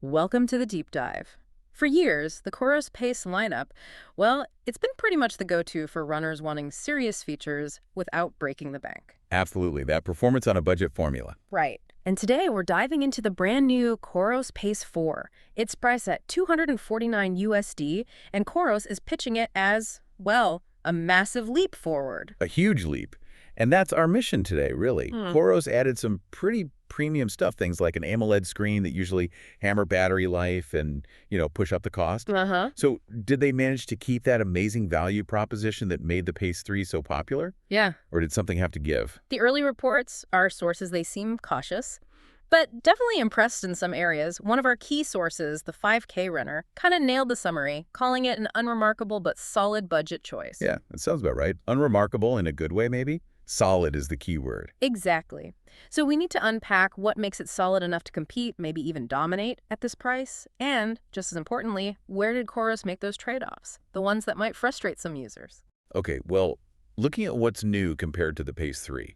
Welcome to the deep dive. For years, the Coros Pace lineup, well, it's been pretty much the go-to for runners wanting serious features without breaking the bank. Absolutely, that performance on a budget formula. Right. And today we're diving into the brand new Coros Pace 4. It's priced at 249 USD, and Coros is pitching it as, well, a massive leap forward. A huge leap. And that's our mission today, really. Coros added some pretty premium stuff, things like an AMOLED screen that usually hammer battery life and, push up the cost. Uh-huh. So did they manage to keep that amazing value proposition that made the Pace 3 so popular? Yeah. Or did something have to give? The early reports are sources they seem cautious, but definitely impressed in some areas. One of our key sources, the 5K runner, kind of nailed the summary, calling it an unremarkable but solid budget choice. Yeah, that sounds about right. Unremarkable in a good way, maybe? Solid is the key word. Exactly. So we need to unpack what makes it solid enough to compete, maybe even dominate at this price, and, just as importantly, where did Coros make those trade-offs, the ones that might frustrate some users? Okay, well, looking at what's new compared to the Pace 3,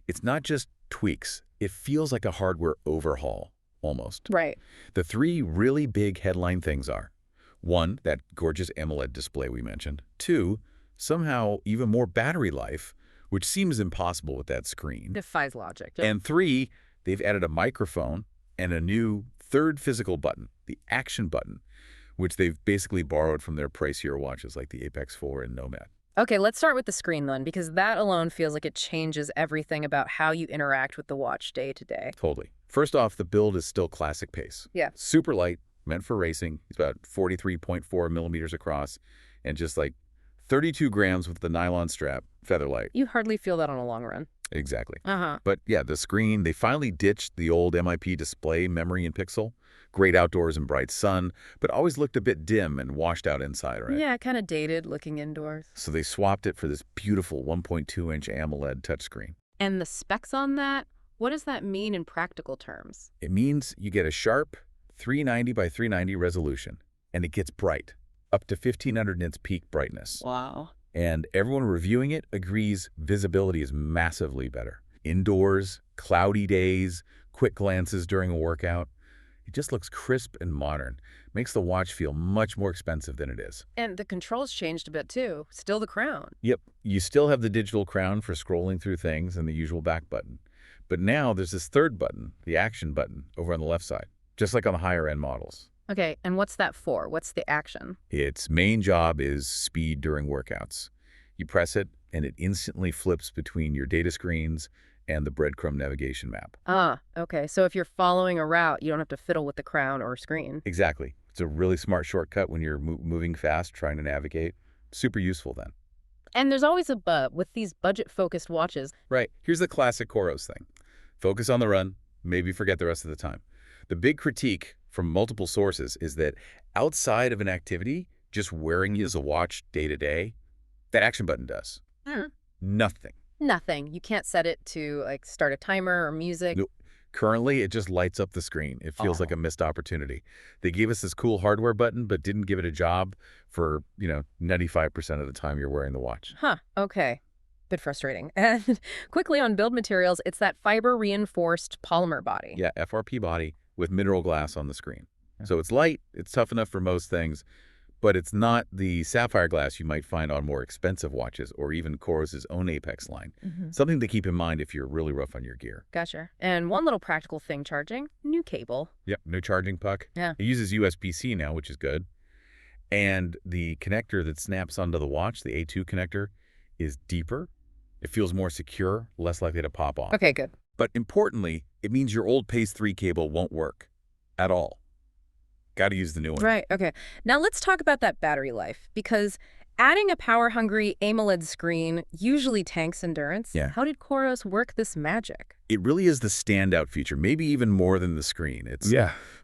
it's not just tweaks. It feels like a hardware overhaul, almost. Right. The three really big headline things are, one, that gorgeous AMOLED display we mentioned. Two, somehow even more battery life, which seems impossible with that screen. Defies logic. And three, they've added a microphone and a new third physical button, the action button, which they've basically borrowed from their pricier watches like the Ep40 and Nomad. Okay, let's start with the screen then, because that alone feels like it changes everything about how you interact with the watch day to day. Totally. First off, the build is still classic Pace. Yeah. Super light, meant for racing. It's about 43.4 millimeters across and just like 32 grams with the nylon strap, feather light. You hardly feel that on a long run. Exactly. Uh-huh. But yeah, the screen, they finally ditched the old MIP display memory and pixel. Great outdoors and bright sun, but always looked a bit dim and washed out inside, right? Yeah, kind of dated looking indoors. So they swapped it for this beautiful 1.2-inch AMOLED touchscreen. And the specs on that, what does that mean in practical terms? It means you get a sharp 390 by 390 resolution, and it gets bright, up to 1500 nits peak brightness. Wow. And everyone reviewing it agrees visibility is massively better. Indoors, cloudy days, quick glances during a workout. It just looks crisp and modern. Makes the watch feel much more expensive than it is. And the controls changed a bit too. Still the crown. Yep, you still have the digital crown for scrolling through things and the usual back button. But now there's this third button, the action button, over on the left side, just like on the higher end models. Okay, and what's that for? What's the action? Its main job is speed during workouts. You press it, and it instantly flips between your data screens and the breadcrumb navigation map. Ah, okay. So if you're following a route, you don't have to fiddle with the crown or screen. Exactly. It's a really smart shortcut when you're moving fast, trying to navigate. Super useful then. And there's always a but with these budget-focused watches. Right. Here's the classic Coros thing. Focus on the run, maybe forget the rest of the time. The big critique from multiple sources is that outside of an activity, just wearing it as a watch day to day, that action button does. Nothing. Nothing. You can't set it to start a timer or music. Nope. Currently, it just lights up the screen. It feels like a missed opportunity. They gave us this cool hardware button, but didn't give it a job for, 95% of the time you're wearing the watch. Huh, okay. Bit frustrating. And quickly on build materials, it's that fiber-reinforced polymer body. Yeah, FRP body with mineral glass on the screen. So it's light, it's tough enough for most things, but it's not the sapphire glass you might find on more expensive watches or even Coros' own Apex line. Something to keep in mind if you're really rough on your gear. Gotcha. And one little practical thing, charging, new cable. Yep, no charging puck. Yeah. It uses USB-C now, which is good. And the connector that snaps onto the watch, the A2 connector, is deeper. It feels more secure, less likely to pop off. Okay, good. But importantly, it means your old Pace 3 cable won't work at all. Got to use the new one. Right, okay. Now let's talk about that battery life, because adding a power-hungry AMOLED screen usually tanks endurance. Yeah. How did Coros work this magic? It really is the standout feature, maybe even more than the screen.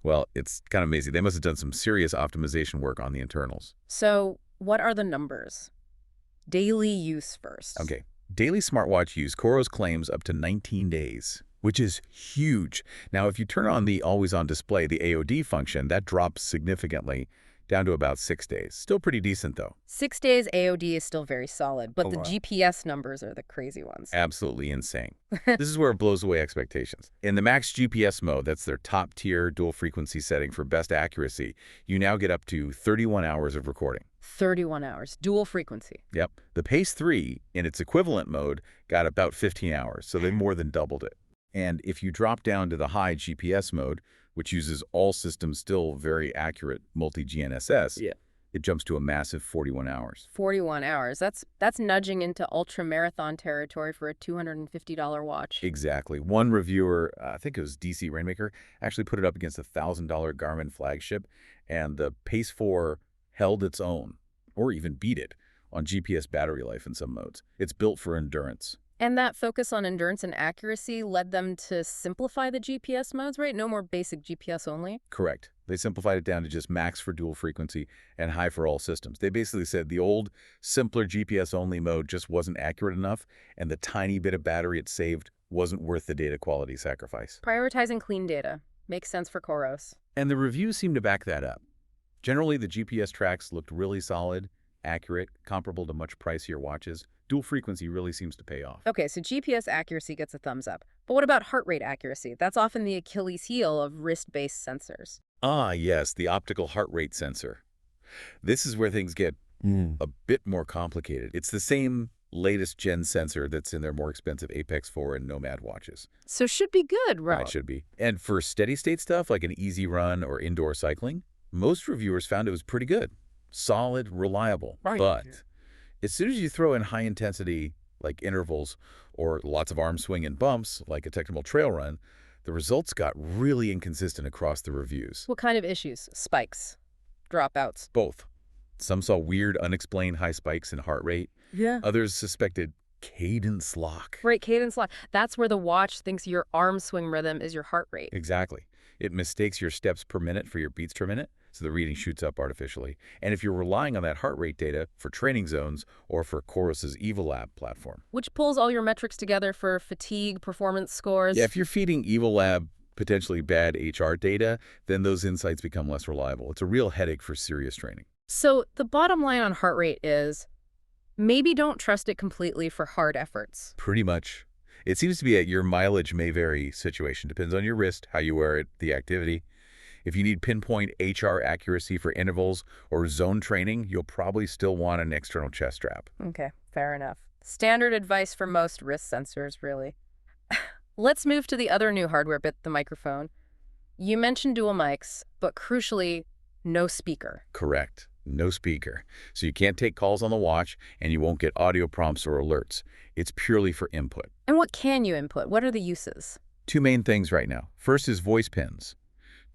Well, it's kind of amazing. They must have done some serious optimization work on the internals. So what are the numbers? Daily use first. Okay. Daily smartwatch use, Coros claims up to 19 days, which is huge. Now, if you turn on the always-on display, the AOD function, that drops significantly down to about 6 days. Still pretty decent, though. 6 days AOD is still very solid, A but the lot. GPS numbers are the crazy ones. Absolutely insane. This is where it blows away expectations. In the max GPS mode, that's their top-tier dual-frequency setting for best accuracy, you now get up to 31 hours of recording. 31 hours, dual frequency. Yep. The Pace 3, in its equivalent mode, got about 15 hours, so they more than doubled it. And if you drop down to the high GPS mode, which uses all systems still very accurate multi-GNSS, it jumps to a massive 41 hours. 41 hours. That's nudging into ultra-marathon territory for a $250 watch. Exactly. One reviewer, I think it was DC Rainmaker, actually put it up against a $1,000 Garmin flagship, and the Pace 4 held its own, or even beat it, on GPS battery life in some modes. It's built for endurance. And that focus on endurance and accuracy led them to simplify the GPS modes, right? No more basic GPS only? Correct. They simplified it down to just max for dual frequency and high for all systems. They basically said the old, simpler GPS-only mode just wasn't accurate enough, and the tiny bit of battery it saved wasn't worth the data quality sacrifice. Prioritizing clean data. Makes sense for Coros. And the reviews seem to back that up. Generally, the GPS tracks looked really solid, accurate, comparable to much pricier watches. Dual frequency really seems to pay off. Okay, so GPS accuracy gets a thumbs up. But what about heart rate accuracy? That's often the Achilles heel of wrist-based sensors. Ah, yes, the optical heart rate sensor. This is where things get a bit more complicated. It's the same latest gen sensor that's in their more expensive Apex 4 and Nomad watches. So should be good, right? It should be. And for steady-state stuff like an easy run or indoor cycling, most reviewers found it was pretty good. Solid, reliable. Right. But as soon as you throw in high intensity, like intervals, or lots of arm swing and bumps, like a technical trail run, the results got really inconsistent across the reviews. What kind of issues? Spikes? Dropouts? Both. Some saw weird, unexplained high spikes in heart rate. Yeah. Others suspected cadence lock. Right, cadence lock. That's where the watch thinks your arm swing rhythm is your heart rate. Exactly. It mistakes your steps per minute for your beats per minute, so the reading shoots up artificially. And if you're relying on that heart rate data for training zones or for Coros's Evil Lab platform. Which pulls all your metrics together for fatigue, performance scores. Yeah, if you're feeding Evil Lab potentially bad HR data, then those insights become less reliable. It's a real headache for serious training. So the bottom line on heart rate is maybe don't trust it completely for hard efforts. Pretty much. It seems to be at your mileage may vary situation. Depends on your wrist, how you wear it, the activity. If you need pinpoint HR accuracy for intervals or zone training, you'll probably still want an external chest strap. Okay, fair enough. Standard advice for most wrist sensors, really. Let's move to the other new hardware bit, the microphone. You mentioned dual mics, but crucially, no speaker. Correct. No speaker. So you can't take calls on the watch, and you won't get audio prompts or alerts. It's purely for input. And what can you input? What are the uses? Two main things right now. First is voice pins.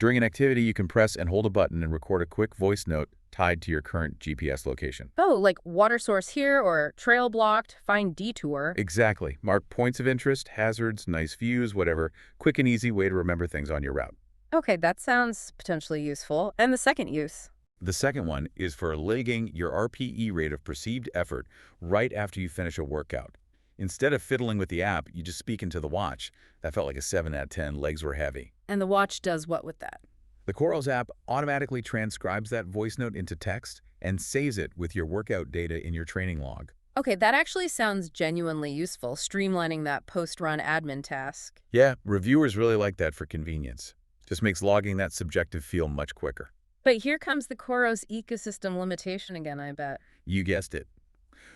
During an activity, you can press and hold a button and record a quick voice note tied to your current GPS location. Oh, like water source here or trail blocked, find detour. Exactly. Mark points of interest, hazards, nice views, whatever. Quick and easy way to remember things on your route. Okay, that sounds potentially useful. And the second use? The second one is for legging your RPE rate of perceived effort right after you finish a workout. Instead of fiddling with the app, you just speak into the watch. That felt like a 7 out of 10. Legs were heavy. And the watch does what with that? The Coros app automatically transcribes that voice note into text and saves it with your workout data in your training log. Okay, that actually sounds genuinely useful, streamlining that post-run admin task. Yeah, reviewers really like that for convenience. Just makes logging that subjective feel much quicker. But here comes the Coros ecosystem limitation again, I bet. You guessed it.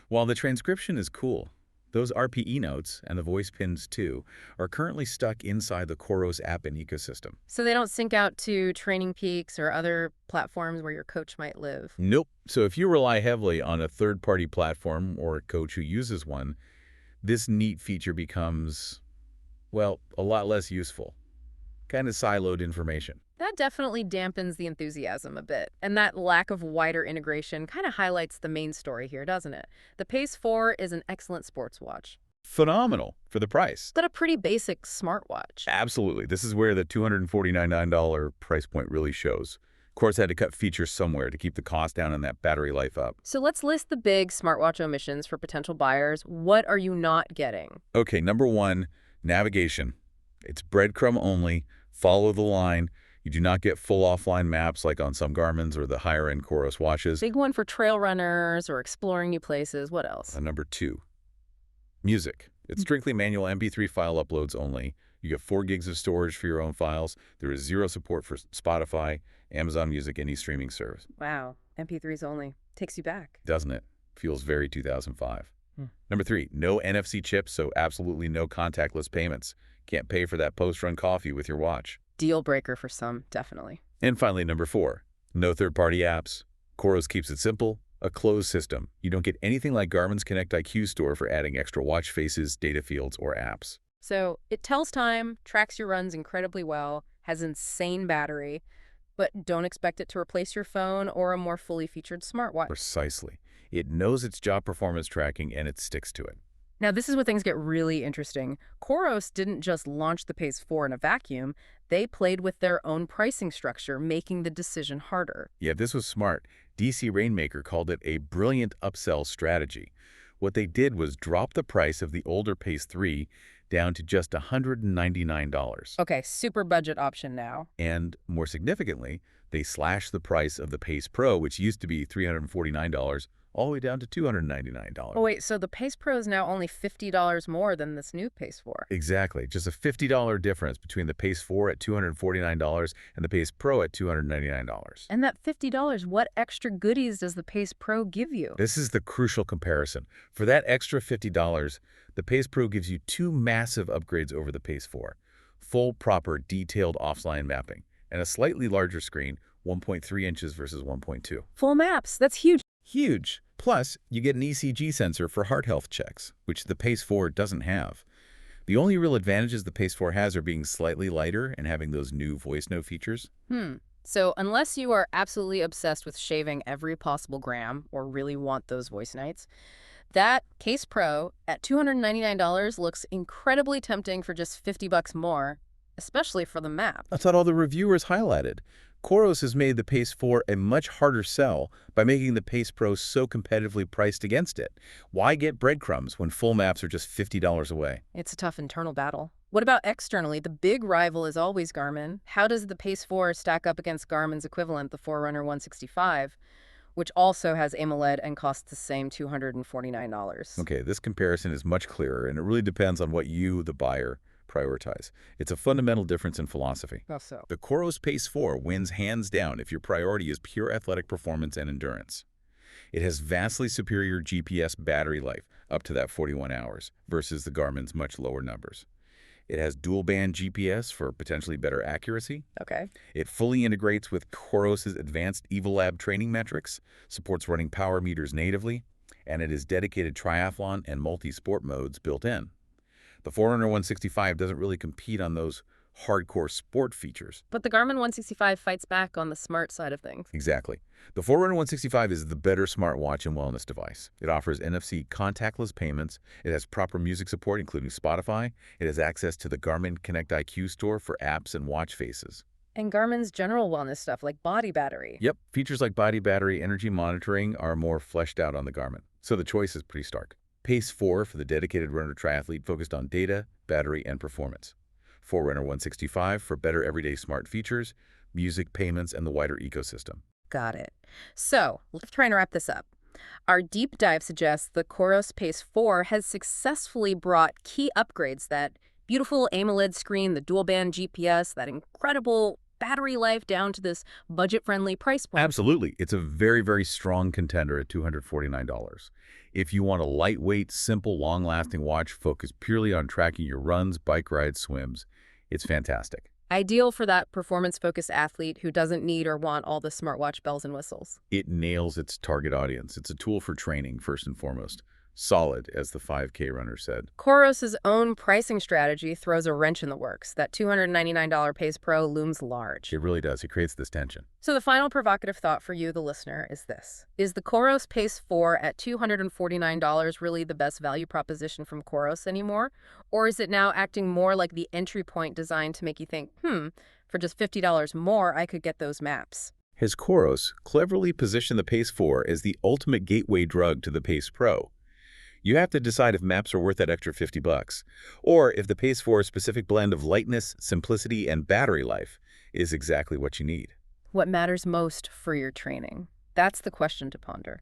While the transcription is cool, those RPE notes, and the voice pins too, are currently stuck inside the Coros app and ecosystem. So they don't sync out to Training Peaks or other platforms where your coach might live? Nope. So if you rely heavily on a third-party platform or a coach who uses one, this neat feature becomes, well, a lot less useful. Kind of siloed information. That definitely dampens the enthusiasm a bit. And that lack of wider integration kind of highlights the main story here, doesn't it? The Pace 4 is an excellent sports watch. Phenomenal for the price. But a pretty basic smartwatch. Absolutely. This is where the $249 price point really shows. Coros had to cut features somewhere to keep the cost down and that battery life up. So let's list the big smartwatch omissions for potential buyers. What are you not getting? Okay, number one, navigation. It's breadcrumb only, follow the line. You do not get full offline maps like on some Garmin's or the higher-end Coros watches. Big one for trail runners or exploring new places. What else? Number 2, music. It's strictly manual MP3 file uploads only. You get 4 gigs of storage for your own files. There is zero support for Spotify, Amazon Music, any streaming service. Wow, MP3s only. Takes you back. Doesn't it? Feels very 2005. Hmm. Number 3, no NFC chips, so absolutely no contactless payments. Can't pay for that post-run coffee with your watch. Deal breaker for some, definitely. And finally, number 4, no third-party apps. Coros keeps it simple, a closed system. You don't get anything like Garmin's Connect IQ store for adding extra watch faces, data fields, or apps. So it tells time, tracks your runs incredibly well, has insane battery, but don't expect it to replace your phone or a more fully featured smartwatch. Precisely. It knows its job performance tracking, and it sticks to it. Now, this is where things get really interesting. Coros didn't just launch the Pace 4 in a vacuum. They played with their own pricing structure, making the decision harder. Yeah, this was smart. DC Rainmaker called it a brilliant upsell strategy. What they did was drop the price of the older Pace 3 down to just $199. Okay, super budget option now. And more significantly, they slashed the price of the Pace Pro, which used to be $349, all the way down to $299. Oh, wait, so the Pace Pro is now only $50 more than this new Pace 4. Exactly. Just a $50 difference between the Pace 4 at $249 and the Pace Pro at $299. And that $50, what extra goodies does the Pace Pro give you? This is the crucial comparison. For that extra $50, the Pace Pro gives you 2 massive upgrades over the Pace 4. Full, proper, detailed offline mapping, and a slightly larger screen, 1.3 inches versus 1.2. Full maps, that's huge. Huge. Plus, you get an ECG sensor for heart health checks, which the Pace 4 doesn't have. The only real advantages the Pace 4 has are being slightly lighter and having those new voice note features. So unless you are absolutely obsessed with shaving every possible gram or really want those voice nights, that Case Pro at $299 looks incredibly tempting for just $50 more, especially for the map. That's what all the reviewers highlighted. Coros has made the Pace 4 a much harder sell by making the Pace Pro so competitively priced against it. Why get breadcrumbs when full maps are just $50 away? It's a tough internal battle. What about externally? The big rival is always Garmin. How does the Pace 4 stack up against Garmin's equivalent, the Forerunner 165, which also has AMOLED and costs the same $249? Okay, this comparison is much clearer, and it really depends on what you, the buyer, prioritize. It's a fundamental difference in philosophy. How so? The Coros Pace 4 wins hands down if your priority is pure athletic performance and endurance. It has vastly superior GPS battery life, up to that 41 hours, versus the Garmin's much lower numbers. It has dual-band GPS for potentially better accuracy. Okay. It fully integrates with Coros' advanced EvoLab training metrics, supports running power meters natively, and it has dedicated triathlon and multi-sport modes built in. The Forerunner 165 doesn't really compete on those hardcore sport features. But the Garmin 165 fights back on the smart side of things. Exactly. The Forerunner 165 is the better smartwatch and wellness device. It offers NFC contactless payments. It has proper music support, including Spotify. It has access to the Garmin Connect IQ store for apps and watch faces. And Garmin's general wellness stuff like body battery. Yep, features like body battery energy monitoring are more fleshed out on the Garmin. So the choice is pretty stark. Pace 4 for the dedicated runner triathlete focused on data, battery, and performance. Forerunner 165 for better everyday smart features, music, payments, and the wider ecosystem. Got it. So let's try and wrap this up. Our deep dive suggests the Coros Pace 4 has successfully brought key upgrades: that beautiful AMOLED screen, the dual-band GPS, that incredible battery life, down to this budget-friendly price point. Absolutely. It's a very, very strong contender at $249. If you want a lightweight, simple, long-lasting watch focused purely on tracking your runs, bike rides, swims, it's fantastic. Ideal for that performance-focused athlete who doesn't need or want all the smartwatch bells and whistles. It nails its target audience. It's a tool for training, first and foremost. Solid, as the 5K runner said. Coros' own pricing strategy throws a wrench in the works. That $299 Pace Pro looms large. It really does. It creates this tension. So the final provocative thought for you, the listener, is this. Is the Coros Pace 4 at $249 really the best value proposition from Coros anymore? Or is it now acting more like the entry point designed to make you think, for just $50 more, I could get those maps? Has Coros cleverly positioned the Pace 4 as the ultimate gateway drug to the Pace Pro? You have to decide if maps are worth that extra $50, or if the Pace 4's specific blend of lightness, simplicity, and battery life is exactly what you need. What matters most for your training? That's the question to ponder.